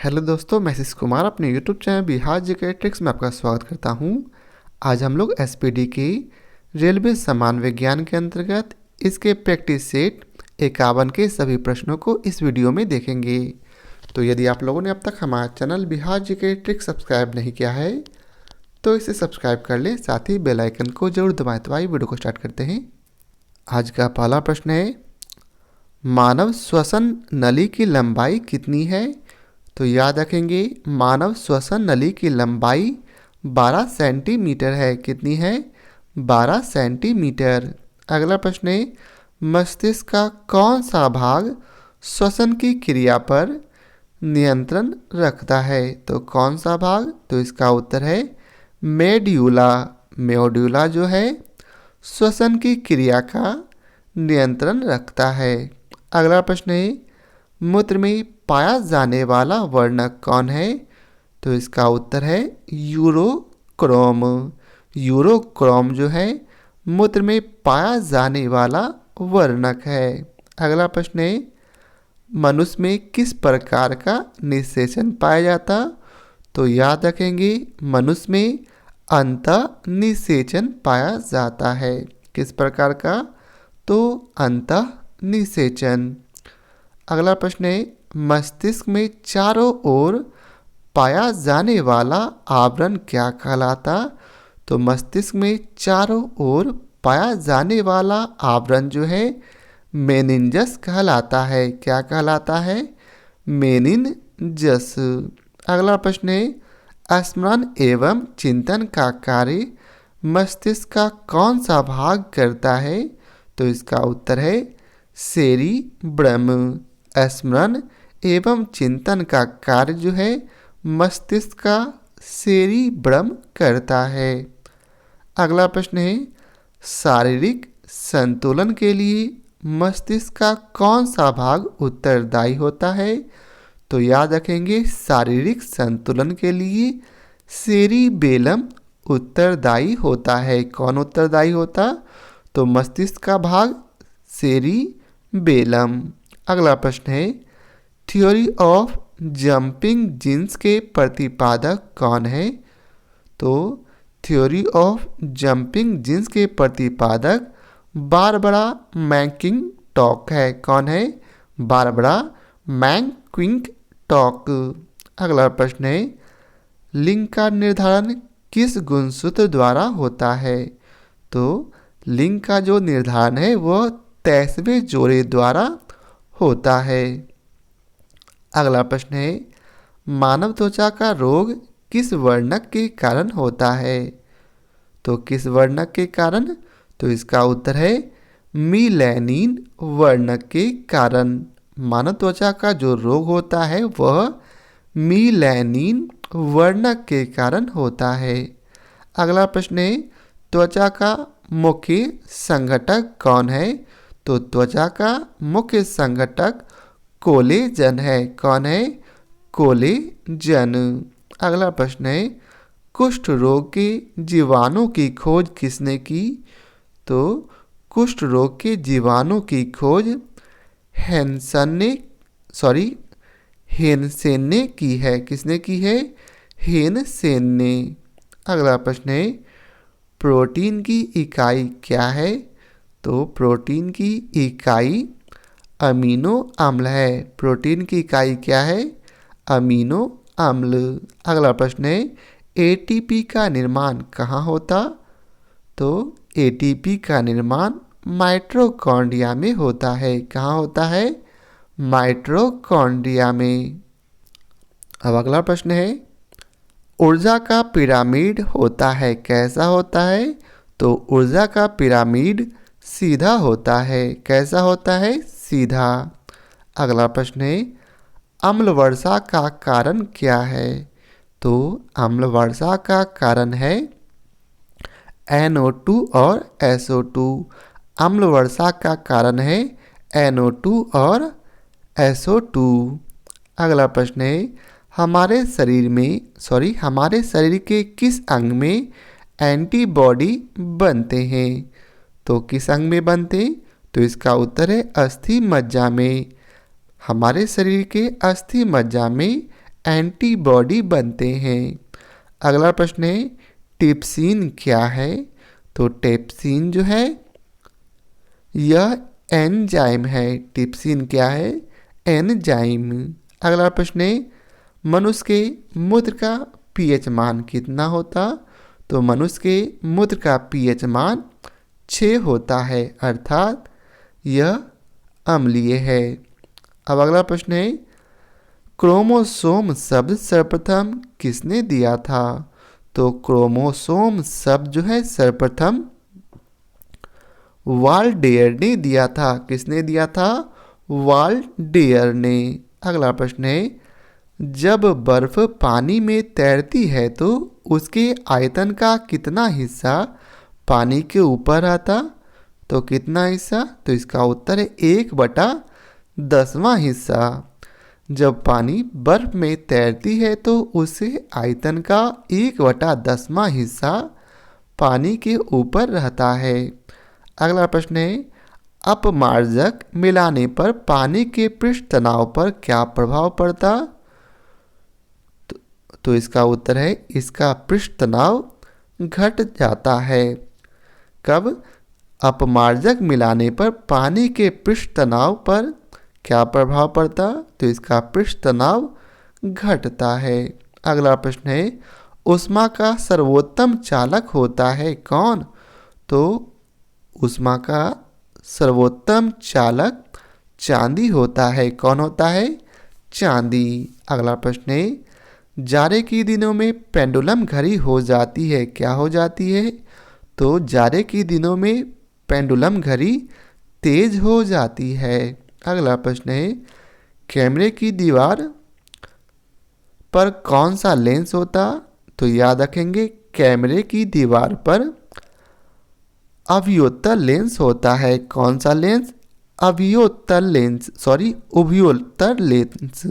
Hello दोस्तों, मैं आशीष कुमार अपने YouTube channel Bihar GK tricks में आपका स्वागत करता हूं। आज हम लोग एसपीडी की रेलवे सामान्य विज्ञान के अंतर्गत इसके प्रैक्टिस सेट 51 के सभी प्रश्नों को इस वीडियो में देखेंगे। तो यदि आप लोगों ने अब तक हमारा channel Bihar GK tricks subscribe नहीं किया है तो इसे सब्सक्राइब कर लें, साथ ही बेल आइकन को जरूर दबाएं। तो आइए वीडियो को स्टार्ट करते हैं। आज का पहला प्रश्न है, मानव श्वसन नली की लंबाई कितनी है? तो याद रखेंगे, मानव श्वसन नली की लंबाई 12 सेंटीमीटर है। कितनी है? 12 सेंटीमीटर। अगला प्रश्न है, मस्तिष्क का कौन सा भाग श्वसन की क्रिया पर नियंत्रण रखता है? तो कौन सा भाग? तो इसका उत्तर है मेड्यूला। मेड्यूला जो है श्वसन की क्रिया का नियंत्रण रखता है। अगला प्रश्न है, मूत्र में पाया जाने वाला वर्णक कौन है? तो इसका उत्तर है यूरोक्रोम। यूरोक्रोम जो है मूत्र में पाया जाने वाला वर्णक है। अगला प्रश्न है, मनुष्य में किस प्रकार का निषेचन पाया जाता? तो याद रखेंगे, मनुष्य में अंतः निषेचन पाया जाता है। किस प्रकार का? तो अंतः निषेचन। अगला प्रश्न है, मस्तिष्क में चारों ओर पाया जाने वाला आवरण क्या कहलाता? तो मस्तिष्क में चारों ओर पाया जाने वाला आवरण जो है मेनिंजस कहलाता है। क्या कहलाता है? मेनिंजस। अगला प्रश्न है, स्मरण एवं चिंतन का कार्य मस्तिष्क का कौन सा भाग करता है? तो इसका उत्तर है सेरिब्रम। स्मरण एवं चिंतन का कार्य जो है मस्तिष्क का सेरिब्रम करता है। अगला प्रश्न है, शारीरिक संतुलन के लिए मस्तिष्क का कौन सा भाग उत्तरदायी होता है? तो याद रखेंगे, शारीरिक संतुलन के लिए सेरिबेलम उत्तरदायी होता है। कौन उत्तरदायी होता? तो मस्तिष्क का भाग सेरिबेलम। अगला प्रश्न है, थ्योरी ऑफ जंपिंग जीन्स के प्रतिपादक कौन है? तो थ्योरी ऑफ जंपिंग जीन्स के प्रतिपादक बारबरा मैकक्लिंटॉक है। कौन है? बारबरा मैकक्लिंटॉक। अगला प्रश्न है, लिंग का निर्धारण किस गुणसूत्र द्वारा होता है? तो लिंग का जो निर्धारण है वह 23वें जोड़े द्वारा होता है। अगला प्रश्न है, मानव त्वचा का रोग किस वर्णक के कारण होता है? तो किस वर्णक के कारण? तो इसका उत्तर है मिलेनिन वर्णक के कारण। मानव त्वचा का जो रोग होता है वह मिलेनिन वर्णक के कारण होता है। अगला प्रश्न है, त्वचा का मुख्य संघटक कौन है? तो त्वचा का मुख्य संघटक कोलेजन है। कौन है? कोलेजन। अगला प्रश्न है, कुष्ठ रोग के जीवाणु की खोज किसने की? तो कुष्ठ रोग के जीवाणु की खोज हेनसेन ने की है। किसने की है? हेनसेन ने। अगला प्रश्न है, प्रोटीन की इकाई क्या है? तो प्रोटीन की इकाई अमीनो अम्ल है। प्रोटीन की इकाई क्या है? अमीनो अम्ल। अगला प्रश्न है, एटीपी का निर्माण कहाँ होता? तो एटीपी का निर्माण माइटोकॉन्ड्रिया में होता है। कहाँ होता है? माइटोकॉन्ड्रिया में। अब अगला प्रश्न है, ऊर्जा का पिरामिड होता है कैसा होता है? तो ऊर्जा का पिरामिड सीधा होता है। कैसा होता है? सीधा। अगला प्रश्न है, अम्ल वर्षा का कारण क्या है? तो अम्ल वर्षा का कारण है NO2 और SO2। अम्ल वर्षा का कारण है NO2 और SO2। अगला प्रश्न है, हमारे शरीर के किस अंग में एंटीबॉडी बनते हैं? तो किस अंग में बनते हैं? तो इसका उत्तर है अस्थि मज्जा में। हमारे शरीर के अस्थि मज्जा में एंटीबॉडी बनते हैं। अगला प्रश्न है टिप्सिन क्या है? तो टिप्सिन जो है यह एंजाइम है। टिप्सिन क्या है? एंजाइम। अगला प्रश्न है मनुष्य के मूत्र का पीएच मान कितना होता? तो मनुष्य के मूत्र का पीएच मान 6 होता है, अर्थात यह अम्लीय है। अब अगला प्रश्न है क्रोमोसोम शब्द सर्वप्रथम किसने दिया था? तो क्रोमोसोम शब्द जो है सर्वप्रथम वाल्डेयर ने दिया था। किसने दिया था? वाल्डेयर ने। अगला प्रश्न है जब बर्फ पानी में तैरती है तो उसके आयतन का कितना हिस्सा पानी के ऊपर आता? तो कितना हिस्सा? तो इसका उत्तर है 1/10वां हिस्सा। जब पानी बर्फ में तैरती है तो उसे आयतन का 1/10वां हिस्सा पानी के ऊपर रहता है। अगला प्रश्न है अपमार्जक मिलाने पर पानी के पृष्ठ तनाव पर क्या प्रभाव पड़ता? तो इसका उत्तर है इसका पृष्ठ तनाव घट जाता है। कब? अपमार्जक मिलाने पर पानी के पृष्ठ तनाव पर क्या प्रभाव पड़ता? तो इसका पृष्ठ तनाव घटता है। अगला प्रश्न है ऊष्मा का सर्वोत्तम चालक होता है कौन? तो ऊष्मा का सर्वोत्तम चालक चांदी होता है। कौन होता है? चांदी। अगला प्रश्न है जाड़े के दिनों में पेंडुलम घड़ी हो जाती है, क्या हो जाती है? तो जाड़े के दिनों में पेंडुलम घड़ी तेज हो जाती है। अगला प्रश्न है कैमरे की दीवार पर कौन सा लेंस होता? तो याद रखेंगे कैमरे की दीवार पर अवयोत्तर लेंस होता है। कौन सा लेंस? अवयोत्तर लेंस, सॉरी उभयोत्तर लेंस।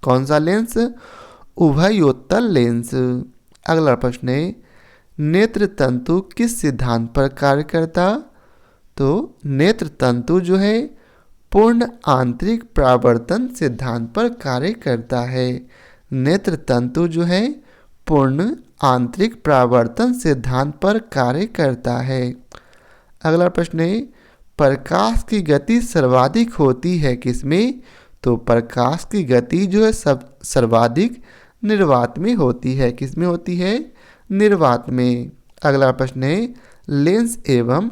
कौन सा लेंस? उभयोत्तर लेंस। अगला प्रश्न है नेत्र तंतु किस सिद्धांत पर कार्य करता? तो नेत्र तंतु जो है पूर्ण आंतरिक परावर्तन सिद्धांत पर कार्य करता है। नेत्र तंतु जो है पूर्ण आंतरिक परावर्तन सिद्धांत पर कार्य करता है। अगला प्रश्न है प्रकाश की गति सर्वाधिक होती है किसमें? तो प्रकाश की गति जो है सर्वाधिक निर्वात में होती है। किसमें होती है? निर्वात में। अगला प्रश्न है लेंस एवं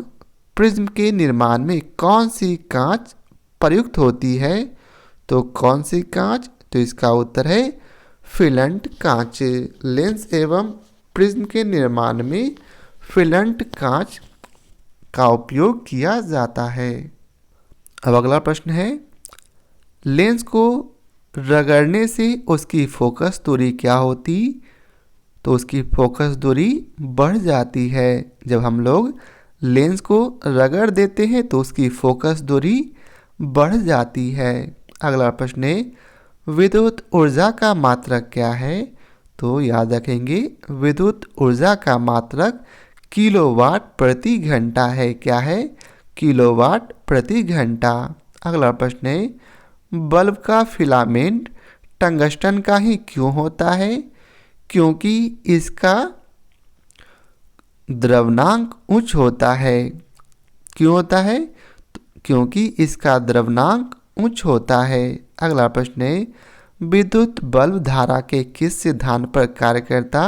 प्रिज्म के निर्माण में कौन सी कांच प्रयुक्त होती है? तो कौन सी कांच? तो इसका उत्तर है फिलंट कांच। लेंस एवं प्रिज्म के निर्माण में फिलंट कांच का उपयोग किया जाता है। अब अगला प्रश्न है लेंस को रगड़ने से उसकी फोकस दूरी क्या होती? तो उसकी फोकस दूरी बढ़ जाती है। जब हम लोग लेंस को रगड़ देते हैं तो उसकी फोकस दूरी बढ़ जाती है। अगला प्रश्न है विद्युत ऊर्जा का मात्रक क्या है? तो याद रखेंगे विद्युत ऊर्जा का मात्रक किलोवाट प्रति घंटा है। क्या है? किलोवाट प्रति घंटा। अगला प्रश्न है बल्ब का फिलामेंट टंगस्टन का ही क्यों होता है? क्योंकि इसका द्रव्यनांक उच्च होता है। क्यों होता है? क्योंकि इसका द्रव्यनांक उच्च होता है। अगला प्रश्न है विद्युत बल्ब धारा के किस सिद्धांत पर कार्य करता?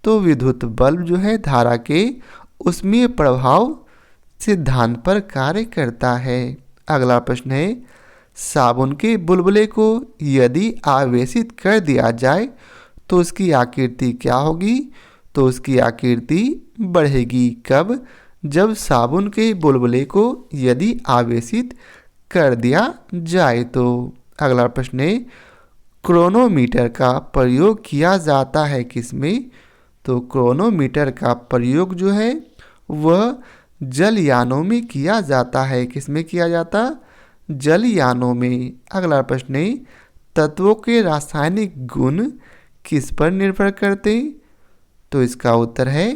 तो विद्युत बल्ब जो है धारा के ऊष्मीय प्रभाव सिद्धांत पर कार्य करता है। अगला प्रश्न है साबुन के बुलबुले को यदि आवेशित कर दिया जाए तो उसकी आकृति क्या होगी? तो उसकी आकृति बढ़ेगी। कब? जब साबुन के बुलबुले को यदि आवेशित कर दिया जाए तो। अगला प्रश्न है क्रोनोमीटर का प्रयोग किया जाता है किसमें? तो क्रोनोमीटर का प्रयोग जो है वह जलयानों में किया जाता है। किसमें किया जाता? जलयानों में। अगला प्रश्न है तत्वों के रासायनिक गुण किस पर निर्भर करते? तो इसका उत्तर है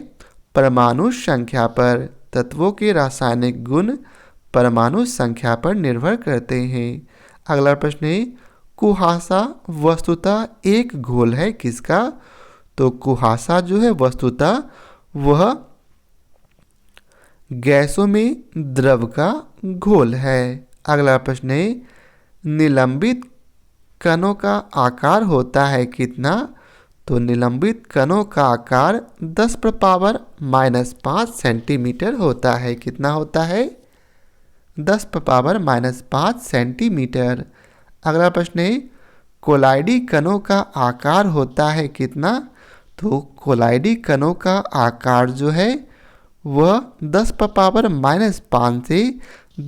परमाणु संख्या पर। तत्वों के रासायनिक गुण परमाणु संख्या पर निर्भर करते हैं। अगला प्रश्न है कुहासा वस्तुतः एक घोल है किसका? तो कुहासा जो है वस्तुतः वह गैसों में द्रव का घोल है। अगला प्रश्न है, निलंबित कणों का आकार होता है कितना? तो निलंबित कणों का आकार 10⁻⁻5 सेंटीमीटर होता है। कितना होता है? 10⁻⁻5 सेंटीमीटर। अगला प्रश्न है, कोलाइडी कणों का आकार होता है कितना? तो कोलाइडी कणों का आकार जो है वह 10⁻⁻5 से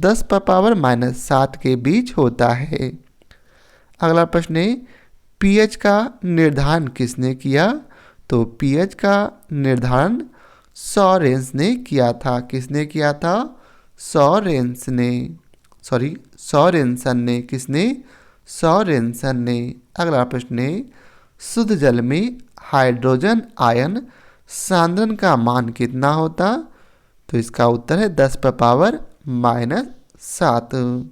10⁻⁻7 के बीच होता है। अगला प्रश्न है, पीएच का निर्धारण किसने किया? तो पीएच का निर्धारण सॉरेंस ने किया था। किसने किया था? सॉरेंसन ने। किसने? सॉरेंसन ने। अगला प्रश्न है, शुद्ध जल में हाइड्रोजन आयन सांद्रण का मान कितना होता? तो इसका उत्तर है 10⁻⁻7।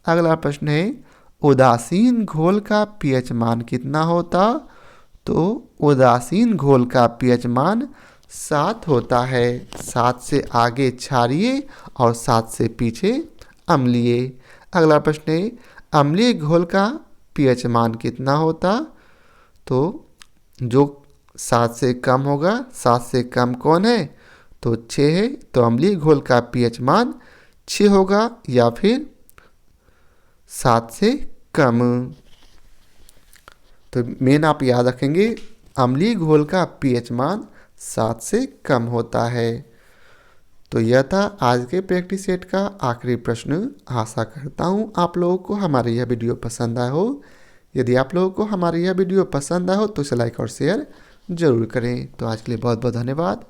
अगला प्रश्न है, उदासीन घोल का पीएच मान कितना होता? तो उदासीन घोल का पीएच मान 7 होता है। 7 से आगे क्षारीय और 7 से पीछे अम्लीय। अगला प्रश्न है, अम्लीय घोल का पीएच मान कितना होता? तो जो 7 से कम होगा, 7 से कम कौन है? तो 6 है। तो अम्लीय घोल का पीएच मान 6 होगा या फिर 7 से कम। तो मेन आप याद रखेंगे, अम्लीय घोल का पीएच मान 7 से कम होता है। तो यह था आज के प्रैक्टिस सेट का आखिरी प्रश्न। आशा करता हूँ आप लोगों को हमारी यह वीडियो पसंद आया हो। यदि आप लोगों को हमारी यह वीडियो पसंद आया हो तो इसे लाइक और शेयर जरूर करें। तो आज के लिए बहुत बहुत धन्यवाद।